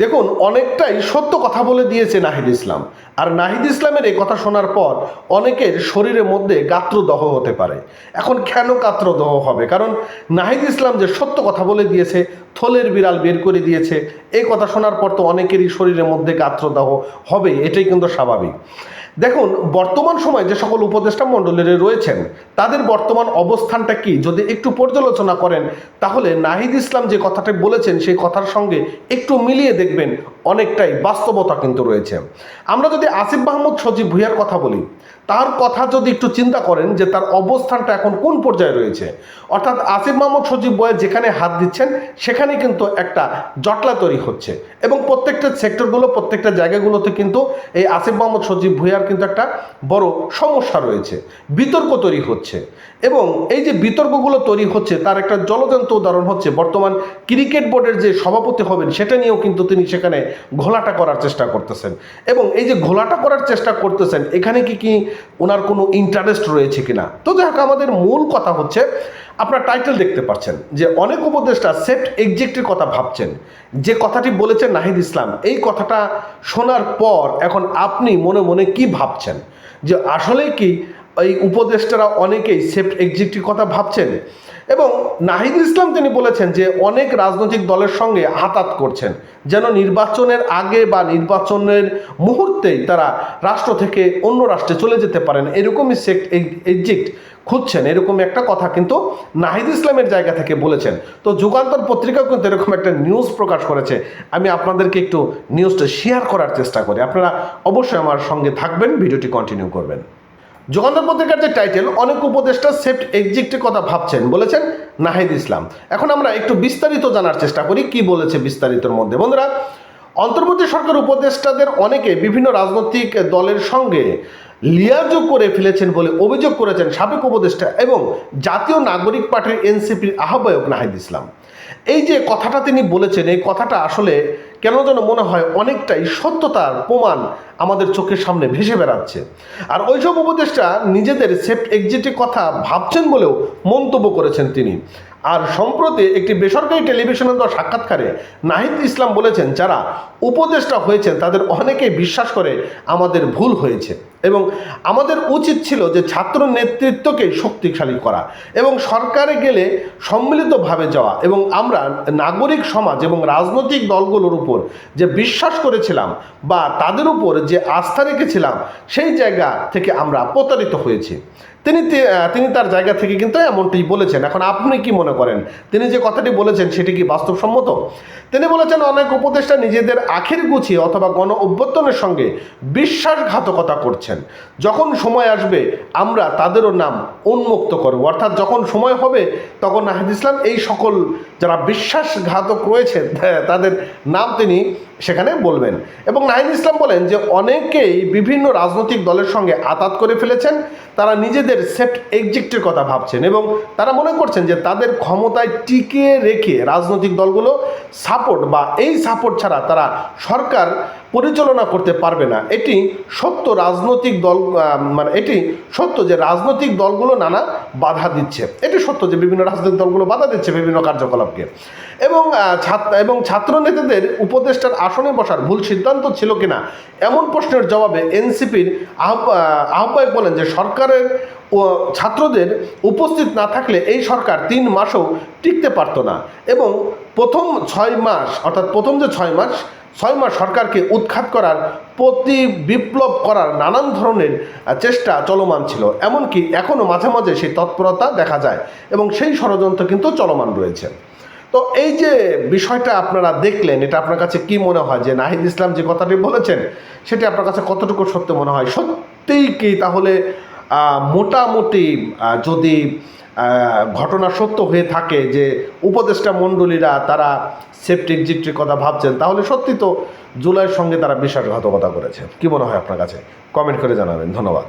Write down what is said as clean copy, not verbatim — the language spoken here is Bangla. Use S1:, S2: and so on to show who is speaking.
S1: দেখুন, অনেকটাই সত্য কথা বলে দিয়েছে নাহিদ ইসলাম। আর নাহিদ ইসলামের এই কথা শোনার পর অনেকের শরীরের মধ্যে গাত্রদহ হতে পারে। এখন কেন গাত্রদহ হবে? কারণ নাহিদ ইসলাম যে সত্য কথা বলে দিয়েছে, থলের বিড়াল বের করে দিয়েছে, এই কথা শোনার পর তো অনেকেরই শরীরের মধ্যে গাত্রদাহ হবে, এটাই কিন্তু স্বাভাবিক। দেখুন, বর্তমান সময়ে যে সকল উপদেষ্টা মণ্ডলীরা রয়েছেন তাদের বর্তমান অবস্থানটা কি যদি একটু পর্যালোচনা করেন, তাহলে নাহিদ ইসলাম যে কথাটা বলেছেন সেই কথার সঙ্গে একটু মিলিয়ে দেখবেন অনেকটাই বাস্তবতা কিন্তু রয়েছে। আমরা যদি আসিফ মাহমুদ সজীব ভুঁইয়ার কথা বলি, তার কথা যদি একটু চিন্তা করেন যে তার অবস্থানটা এখন কোন পর্যায়ে রয়েছে, অর্থাৎ আসিফ মাহমুদ সজীব ভুঁইয়া যেখানে হাত দিচ্ছেন সেখানে কিন্তু একটা জটলা তৈরি হচ্ছে, এবং প্রত্যেকটা সেক্টরগুলো, প্রত্যেকটা জায়গাগুলোতে কিন্তু এই আসিফ মাহমুদ সজীব ভুঁইয়ার কিন্তু একটা বড় সমস্যা রয়েছে, বিতর্ক তৈরি হচ্ছে। এবং এই যে বিতর্কগুলো তৈরি হচ্ছে তার একটা জ্বলজ্যান্ত উদাহরণ হচ্ছে বর্তমান ক্রিকেট বোর্ডের যে সভাপতি হবেন সেটা নিয়েও কিন্তু তিনি সেখানে ঘোলাটা করার চেষ্টা করতেছেন। এবং এই যে ঘোলাটা করার চেষ্টা করতেছেন, এখানে কি ওনার কোনো ইন্টারেস্ট রয়েছে কিনা? তো যাই হোক, আমাদের মূল কথা হচ্ছে, আপনার টাইটেল দেখতে পাচ্ছেন যে অনেক উপদেষ্টা সেফট এক্সিটের কথা ভাবছেন। যে কথাটি বলেছেন নাহিদ ইসলাম, এই কথাটা শোনার পর এখন আপনি মনে মনে কি ভাবছেন? যে আসলে কি এই উপদেষ্টারা অনেকেই সেফট এক্সিটের কথা ভাবছেন? এবং নাহিদ ইসলাম তিনি বলেছেন যে অনেক রাজনৈতিক দলের সঙ্গে হাতাত করছেন, যেন নির্বাচনের আগে বা নির্বাচনের মুহূর্তেই তারা রাষ্ট্র থেকে অন্য রাষ্ট্রে চলে যেতে পারেন, এরকমই সেফট এক্সিট খুঁজছেন, এরকম একটা কথা কিন্তু নাহিদ ইসলামের জায়গা থেকে বলেছেন। তো যুগান্তর পত্রিকাও কিন্তু এরকম একটা নিউজ প্রকাশ করেছে। আমি আপনাদেরকে একটু নিউজটা শেয়ার করার চেষ্টা করি, আপনারা অবশ্যই আমার সঙ্গে থাকবেন, ভিডিওটি কন্টিনিউ করবেন। যুগান্তর পত্রিকার যে টাইটেল, অনেক উপদেষ্টা সেফট এক্সিটের কথা ভাবছেন, বলেছেন নাহিদ ইসলাম। এখন আমরা একটু বিস্তারিত জানার চেষ্টা করি কি বলেছে বিস্তারিতর মধ্যে। বন্ধুরা, অন্তর্বর্তী সরকার উপদেষ্টাদের অনেকে বিভিন্ন রাজনৈতিক দলের সঙ্গে লিয়াজোগ করে ফেলেছেন বলে অভিযোগ করেছেন সাবেক উপদেষ্টা এবং জাতীয় নাগরিক পার্টির এনসিপির আহ্বায়ক নাহিদ ইসলাম। এই যে কথাটা তিনি বলেছেন, এই কথাটা আসলে কেন যেন মনে হয় অনেকটাই সত্যতার প্রমাণ আমাদের চোখের সামনে ভেসে বেড়াচ্ছে। আর ওইসব উপদেষ্টা নিজেদের সেফট এক্সিটের কথা ভাবছেন বলেও মন্তব্য করেছেন তিনি। আর সম্প্রতি একটি বেসরকারি টেলিভিশনে দেওয়া সাক্ষাৎকারে নাহিদ ইসলাম বলেছেন, যারা উপদেষ্টা হয়েছেন তাদের অনেকেই বিশ্বাস করে আমাদের ভুল হয়েছে এবং আমাদের উচিত ছিল যে ছাত্র নেতৃত্বকে শক্তিশালী করা এবং সরকারে গেলে সম্মিলিতভাবে যাওয়া, এবং আমরা নাগরিক সমাজ এবং রাজনৈতিক দলগুলোর উপর যে বিশ্বাস করেছিলাম বা তাদের উপর যে আস্থা রেখেছিলাম, সেই জায়গা থেকে আমরা প্রতারিত হয়েছি। তিনি তার জায়গা থেকে কিন্তু এমনটি বলেছেন। এখন আপনি কি মনে করেন, তিনি যে কথাটি বলেছেন সেটি কি বাস্তবসম্মত? তিনি বলেছেন, অনেক উপদেষ্টা নিজেদের আখের গুছিয়ে অথবা গণ অভ্যুত্থানের সঙ্গে বিশ্বাসঘাতকতা করছেন। যখন সময় আসবে আমরা তাদেরও নাম উন্মুক্ত করব, অর্থাৎ যখন সময় হবে তখন নাহিদ ইসলাম এই সকল যারা বিশ্বাসঘাতক রয়েছে তাদের নাম তিনি সেখানে বলবেন। এবং নাহিদ ইসলাম বলেন যে অনেকেই বিভিন্ন রাজনৈতিক দলের সঙ্গে আতাত করে ফেলেছেন, তারা নিজেদের সেফট এক্সিটের কথা ভাবছেন এবং তারা মনে করছেন যে তাদের ক্ষমতায় টিকিয়ে রেখে রাজনৈতিক দলগুলো সাপোর্ট বা এই সাপোর্ট ছাড়া তারা সরকার পরিচালনা করতে পারবে না। এটি সত্য, রাজনৈতিক দল এটি সত্য যে রাজনৈতিক দলগুলো নানা বাধা দিচ্ছে, এটি সত্য যে বিভিন্ন রাজনৈতিক দলগুলো বাধা দিচ্ছে বিভিন্ন কার্যকলাপকে। এবং ছাত্র নেতাদের উপদেষ্টার আসনে বসার ভুল সিদ্ধান্ত ছিল কিনা এমন প্রশ্নের জবাবে এনসিপির আহ্বায়ক বলেন যে সরকারের ছাত্রদের উপস্থিত না থাকলে এই সরকার 3 মাসও টিকতে পারত না, এবং প্রথম 6 মাস অর্থাৎ প্রথম যে 6 মাস সরকারকে উৎখাত করার, প্রতি বিপ্লব করার নানান ধরনের চেষ্টা চলমান ছিল, এমনকি এখনও মাঝে মাঝে সেই তৎপরতা দেখা যায় এবং সেই ষড়যন্ত্র কিন্তু চলমান রয়েছে। তো এই যে বিষয়টা আপনারা দেখলেন, এটা আপনার কাছে কি মনে হয় যে নাহিদ ইসলাম যে কথাটি বলেছেন সেটি আপনার কাছে কতটুকু সত্য মনে হয়? সত্যিই কি তাহলে মোটামুটি যদি ঘটনা সত্য হয়ে থাকে যে উপদেষ্টা মণ্ডলীরা তারা সেফট এক্সিটের কথা ভাবছেন, তাহলে সত্যি তো জুলাইয়ের সঙ্গে তারা বিশ্বাসঘাতকতা করেছে। কি মনে হয় আপনার কাছে? কমেন্ট করে জানাবেন। ধন্যবাদ।